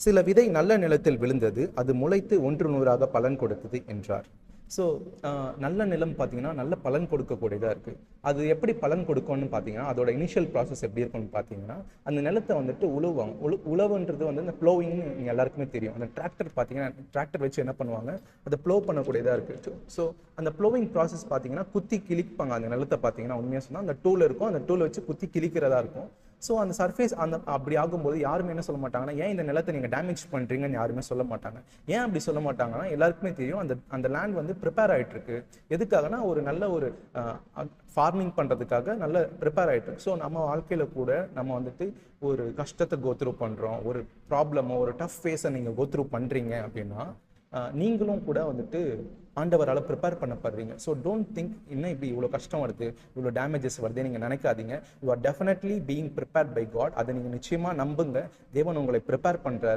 சில விதை நல்ல நிலத்தில் விழுந்தது, அது முளைத்து 100 பலன் கொடுத்தது என்றார். ஸோ நல்ல நிலம் பார்த்தீங்கன்னா நல்ல பலன் கொடுக்கக்கூடியதாக இருக்குது. அது எப்படி பலன் கொடுக்கும்னு பார்த்தீங்கன்னா, அதோட இனிஷியல் ப்ராசஸ் எப்படி இருக்கும்னு பார்த்தீங்கன்னா, அந்த நிலத்தை வந்துட்டு உழுவாங்க. உழவுன்றது வந்து இந்த ப்ளோவிங்னு எல்லாருக்குமே தெரியும். அந்த டிராக்டர் பார்த்தீங்கன்னா, டிராக்டர் வச்சு என்ன பண்ணுவாங்க, அதை ப்ளோ பண்ணக்கூடியதாக இருக்குது. ஸோ அந்த ப்ளோவிங் ப்ராசஸ் பார்த்தீங்கன்னா குத்தி கிழிப்பாங்க. அந்த நிலத்தை பார்த்தீங்கன்னா உண்மையாக சொன்னால் அந்த டூல் இருக்கும், அந்த டூலை வச்சு குத்தி கிழிக்கிறதா இருக்கும். ஸோ அந்த சர்ஃபேஸ் அப்படி ஆகும்போது யாருமே என்ன சொல்ல மாட்டாங்கன்னா, ஏன் இந்த நிலத்தை நீங்கள் டேமேஜ் பண்ணுறீங்கன்னு யாருமே சொல்ல மாட்டாங்க. ஏன் அப்படி சொல்ல மாட்டாங்கன்னா, எல்லாருக்குமே தெரியும் அந்த லேண்ட் வந்து ப்ரிப்பேர் ஆகிட்டு இருக்கு. எதுக்காகனா ஒரு நல்ல ஒரு ஃபார்மிங் பண்ணுறதுக்காக நல்ல ப்ரிப்பேர் ஆகிட்டு இருக்கு. ஸோ நம்ம வாழ்க்கையில் கூட நம்ம வந்துட்டு ஒரு கஷ்டத்தை கோத்ரூ பண்ணுறோம், ஒரு ப்ராப்ளமோ ஒரு டஃப் ஃபேஸை நீங்கள் கோத்ரூ பண்ணுறீங்க அப்படின்னா நீங்களும் கூட வந்துட்டு ஆண்டவரால் ப்ரிப்பேர் பண்ணப்படுறீங்க. ஸோ டோன்ட் திங்க் இன்னும் இப்படி இவ்வளோ கஷ்டம் வருது, இவ்வளோ டேமேஜஸ் வருது நீங்கள் நினைக்காதீங்க. You are definitely being prepared by God. அதை நீங்கள் நிச்சயமாக நம்புங்க. தேவன் உங்களை ப்ரிப்பேர் பண்ணுறாரு.